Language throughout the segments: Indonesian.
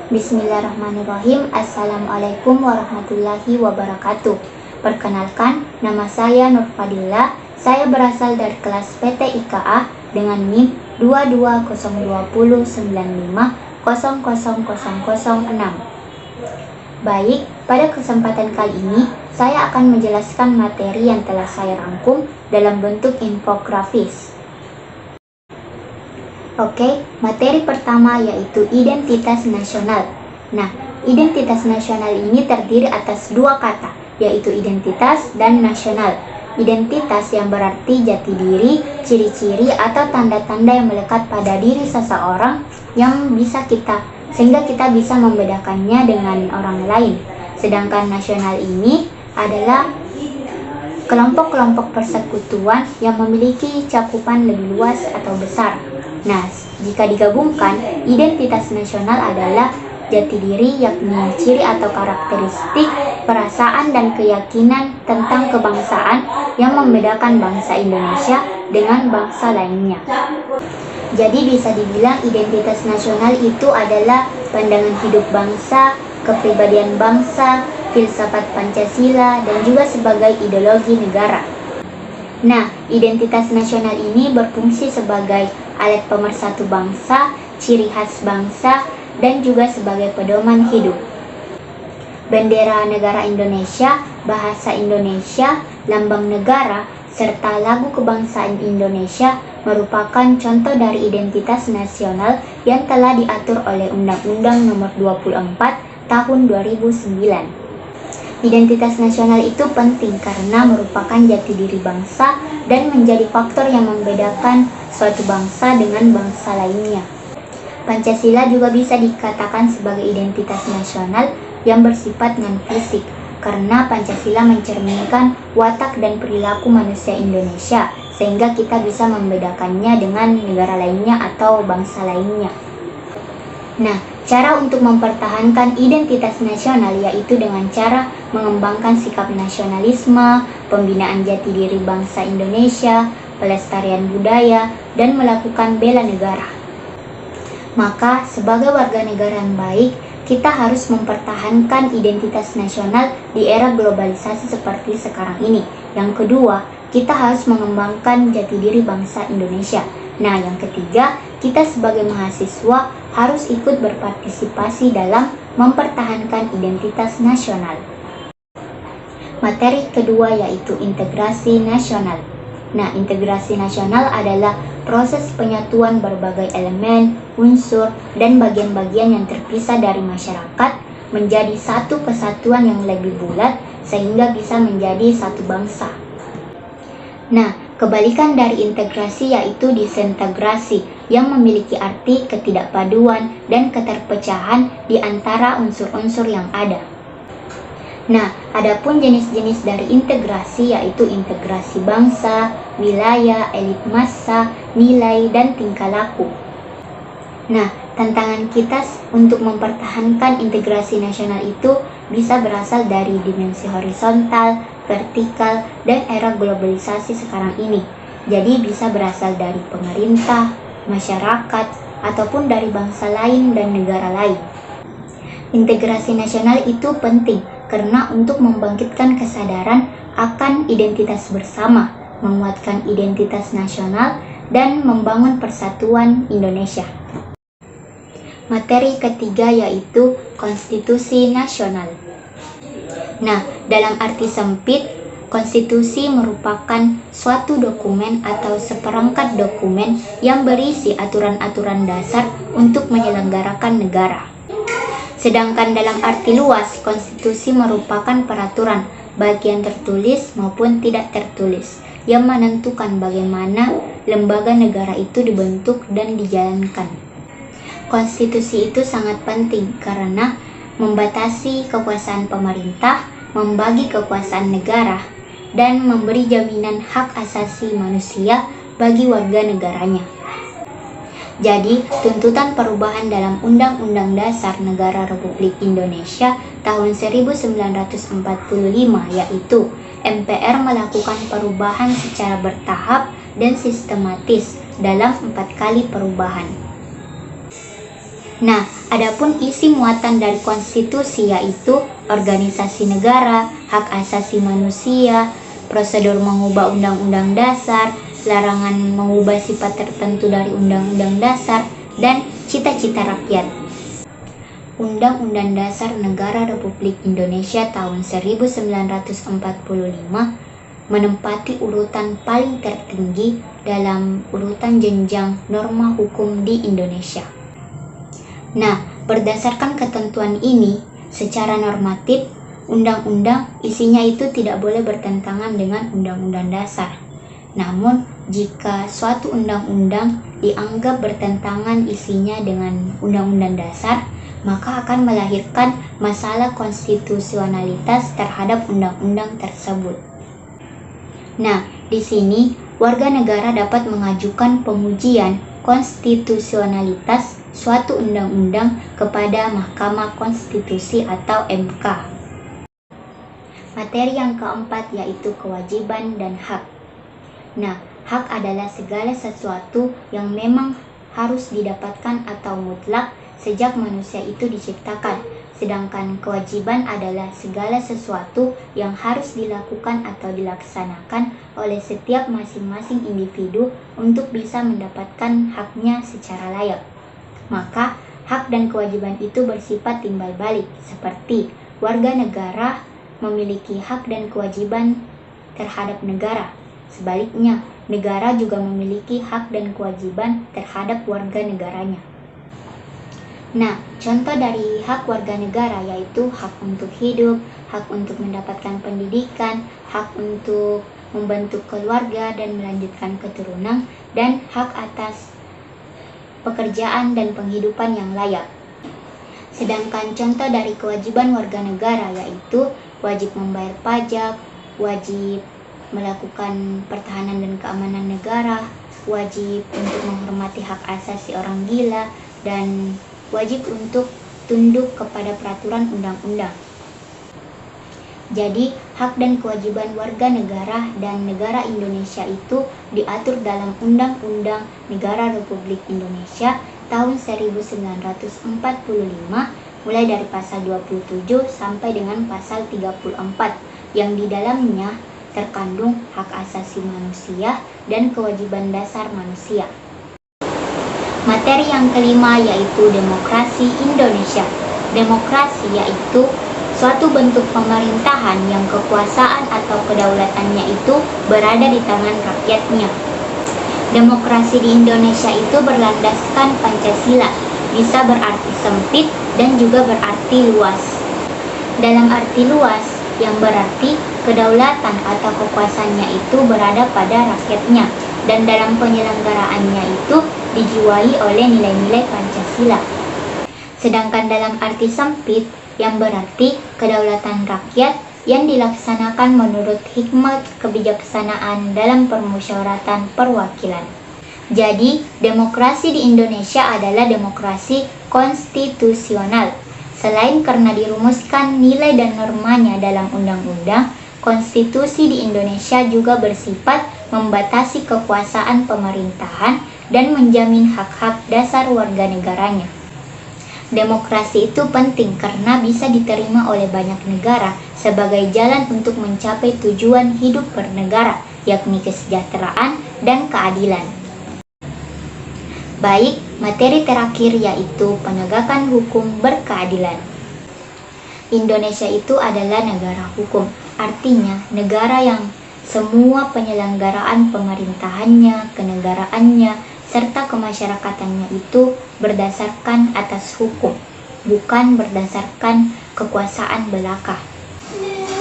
Bismillahirrahmanirrahim. Assalamualaikum warahmatullahi wabarakatuh. Perkenalkan, nama saya Nur Fadila. Saya berasal dari kelas PT IKA dengan NIM 220209500006. Baik, pada kesempatan kali ini saya akan menjelaskan materi yang telah saya rangkum dalam bentuk infografis. Oke, materi pertama yaitu identitas nasional. Nah, identitas nasional ini terdiri atas dua kata, yaitu identitas dan nasional. Identitas yang berarti jati diri, ciri-ciri atau tanda-tanda yang melekat pada diri seseorang sehingga kita bisa membedakannya dengan orang lain. Sedangkan nasional ini adalah kelompok-kelompok persekutuan yang memiliki cakupan lebih luas atau besar. Nah, jika digabungkan, identitas nasional adalah jati diri, yakni ciri atau karakteristik, perasaan dan keyakinan tentang kebangsaan yang membedakan bangsa Indonesia dengan bangsa lainnya. Jadi bisa dibilang identitas nasional itu adalah pandangan hidup bangsa, kepribadian bangsa, filsafat Pancasila, dan juga sebagai ideologi negara. Nah, identitas nasional ini berfungsi sebagai alat pemersatu bangsa, ciri khas bangsa, dan juga sebagai pedoman hidup. Bendera negara Indonesia, bahasa Indonesia, lambang negara, serta lagu kebangsaan Indonesia merupakan contoh dari identitas nasional yang telah diatur oleh Undang-Undang Nomor 24 Tahun 2009. Identitas nasional itu penting karena merupakan jati diri bangsa dan menjadi faktor yang membedakan suatu bangsa dengan bangsa lainnya. Pancasila juga bisa dikatakan sebagai identitas nasional yang bersifat non-fisik karena Pancasila mencerminkan watak dan perilaku manusia Indonesia sehingga kita bisa membedakannya dengan negara lainnya atau bangsa lainnya. Nah, cara untuk mempertahankan identitas nasional yaitu dengan cara mengembangkan sikap nasionalisme, pembinaan jati diri bangsa Indonesia, pelestarian budaya, dan melakukan bela negara. Maka, sebagai warga negara yang baik, kita harus mempertahankan identitas nasional di era globalisasi seperti sekarang ini. Yang kedua, kita harus mengembangkan jati diri bangsa Indonesia. Nah, yang ketiga, kita sebagai mahasiswa harus ikut berpartisipasi dalam mempertahankan identitas nasional. Materi kedua yaitu integrasi nasional. Nah, integrasi nasional adalah proses penyatuan berbagai elemen, unsur, dan bagian-bagian yang terpisah dari masyarakat menjadi satu kesatuan yang lebih bulat sehingga bisa menjadi satu bangsa. Nah, kebalikan dari integrasi yaitu disintegrasi yang memiliki arti ketidakpaduan dan keterpecahan di antara unsur-unsur yang ada. Nah, adapun jenis-jenis dari integrasi yaitu integrasi bangsa, wilayah, elit massa, nilai, dan tingkah laku. Nah, tantangan kita untuk mempertahankan integrasi nasional itu bisa berasal dari dimensi horizontal, vertikal, dan era globalisasi sekarang ini. Jadi bisa berasal dari pemerintah, masyarakat, ataupun dari bangsa lain dan negara lain. Integrasi nasional itu penting karena untuk membangkitkan kesadaran akan identitas bersama, menguatkan identitas nasional, dan membangun persatuan Indonesia. Materi ketiga yaitu konstitusi nasional. Nah, dalam arti sempit, konstitusi merupakan suatu dokumen atau seperangkat dokumen yang berisi aturan-aturan dasar untuk menyelenggarakan negara. Sedangkan dalam arti luas, konstitusi merupakan peraturan, baik yang tertulis maupun tidak tertulis, yang menentukan bagaimana lembaga negara itu dibentuk dan dijalankan. Konstitusi itu sangat penting karena membatasi kekuasaan pemerintah, membagi kekuasaan negara, dan memberi jaminan hak asasi manusia bagi warga negaranya. Jadi, tuntutan perubahan dalam Undang-Undang Dasar Negara Republik Indonesia tahun 1945 yaitu MPR melakukan perubahan secara bertahap dan sistematis dalam 4 kali perubahan. Nah, adapun isi muatan dari konstitusi yaitu organisasi negara, hak asasi manusia, prosedur mengubah undang-undang dasar, larangan mengubah sifat tertentu dari undang-undang dasar, dan cita-cita rakyat. Undang-Undang Dasar Negara Republik Indonesia tahun 1945 menempati urutan paling tertinggi dalam urutan jenjang norma hukum di Indonesia. Nah, berdasarkan ketentuan ini, secara normatif, undang-undang isinya itu tidak boleh bertentangan dengan undang-undang dasar. Namun, jika suatu undang-undang dianggap bertentangan isinya dengan undang-undang dasar, maka akan melahirkan masalah konstitusionalitas terhadap undang-undang tersebut. Nah, di sini warga negara dapat mengajukan pengujian konstitusionalitas suatu undang-undang kepada Mahkamah Konstitusi atau MK. Materi yang keempat yaitu kewajiban dan hak. Nah, hak adalah segala sesuatu yang memang harus didapatkan atau mutlak sejak manusia itu diciptakan, sedangkan kewajiban adalah segala sesuatu yang harus dilakukan atau dilaksanakan oleh setiap masing-masing individu untuk bisa mendapatkan haknya secara layak. Maka, hak dan kewajiban itu bersifat timbal balik, seperti warga negara memiliki hak dan kewajiban terhadap negara. Sebaliknya, negara juga memiliki hak dan kewajiban terhadap warga negaranya. Nah, contoh dari hak warga negara yaitu hak untuk hidup, hak untuk mendapatkan pendidikan, hak untuk membentuk keluarga dan melanjutkan keturunan, dan hak atas pekerjaan dan penghidupan yang layak. Sedangkan contoh dari kewajiban warga negara yaitu wajib membayar pajak, wajib melakukan pertahanan dan keamanan negara, wajib untuk menghormati hak asasi orang gila, dan wajib untuk tunduk kepada peraturan undang-undang. Jadi, hak dan kewajiban warga negara dan negara Indonesia itu diatur dalam Undang-Undang Negara Republik Indonesia tahun 1945 mulai dari pasal 27 sampai dengan pasal 34 yang di dalamnya terkandung hak asasi manusia dan kewajiban dasar manusia. Materi yang kelima yaitu demokrasi Indonesia. Demokrasi yaitu suatu bentuk pemerintahan yang kekuasaan atau kedaulatannya itu berada di tangan rakyatnya. Demokrasi di Indonesia itu berlandaskan Pancasila, bisa berarti sempit dan juga berarti luas. Dalam arti luas, yang berarti kedaulatan atau kekuasaannya itu berada pada rakyatnya, dan dalam penyelenggaraannya itu dijiwai oleh nilai-nilai Pancasila. Sedangkan dalam arti sempit, yang berarti kedaulatan rakyat yang dilaksanakan menurut hikmat kebijaksanaan dalam permusyawaratan perwakilan. Jadi, demokrasi di Indonesia adalah demokrasi konstitusional. Selain karena dirumuskan nilai dan normanya dalam undang-undang, konstitusi di Indonesia juga bersifat membatasi kekuasaan pemerintahan dan menjamin hak-hak dasar warga negaranya. Demokrasi itu penting karena bisa diterima oleh banyak negara sebagai jalan untuk mencapai tujuan hidup bernegara, yakni kesejahteraan dan keadilan. Baik, materi terakhir yaitu penegakan hukum berkeadilan. Indonesia itu adalah negara hukum, artinya negara yang semua penyelenggaraan pemerintahannya, kenegaraannya, serta kemasyarakatannya itu berdasarkan atas hukum, bukan berdasarkan kekuasaan belaka.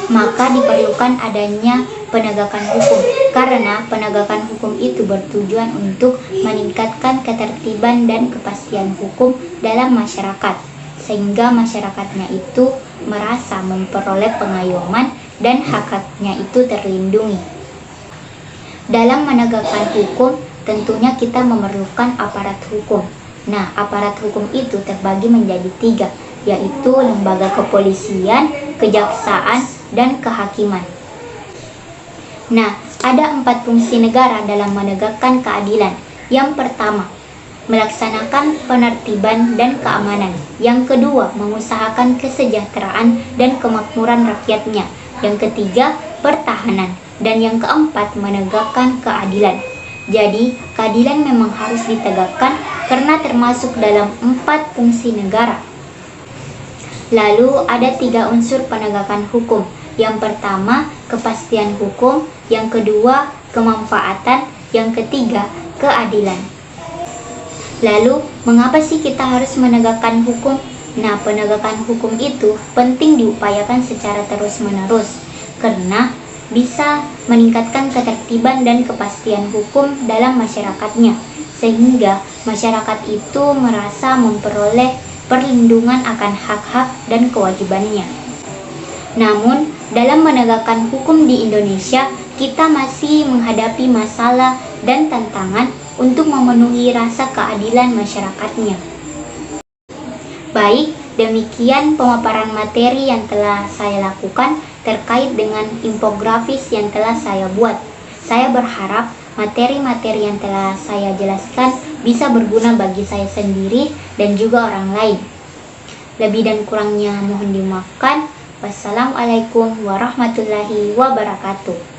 Maka diperlukan adanya penegakan hukum, karena penegakan hukum itu bertujuan untuk meningkatkan ketertiban dan kepastian hukum dalam masyarakat, sehingga masyarakatnya itu merasa memperoleh pengayoman dan hak-haknya itu terlindungi. Dalam menegakkan hukum, tentunya kita memerlukan aparat hukum. Nah, aparat hukum itu terbagi menjadi 3, yaitu lembaga kepolisian, kejaksaan, dan kehakiman. Nah, ada 4 fungsi negara dalam menegakkan keadilan. Yang pertama, melaksanakan penertiban dan keamanan. Yang kedua, mengusahakan kesejahteraan dan kemakmuran rakyatnya. Yang ketiga, pertahanan. Dan yang keempat, menegakkan keadilan. Jadi, keadilan memang harus ditegakkan karena termasuk dalam 4 fungsi negara. Lalu ada 3 unsur penegakan hukum. Yang pertama, kepastian hukum. Yang kedua, kemanfaatan. Yang ketiga, keadilan. Lalu, mengapa sih kita harus menegakkan hukum? Nah, penegakan hukum itu penting diupayakan secara terus-menerus karena bisa meningkatkan ketertiban dan kepastian hukum dalam masyarakatnya, sehingga masyarakat itu merasa memperoleh perlindungan akan hak-hak dan kewajibannya. Namun, dalam menegakkan hukum di Indonesia, kita masih menghadapi masalah dan tantangan untuk memenuhi rasa keadilan masyarakatnya. Baik, demikian pemaparan materi yang telah saya lakukan terkait dengan infografis yang telah saya buat. Saya berharap materi-materi yang telah saya jelaskan bisa berguna bagi saya sendiri dan juga orang lain. Lebih dan kurangnya mohon dimaafkan. Wassalamualaikum warahmatullahi wabarakatuh.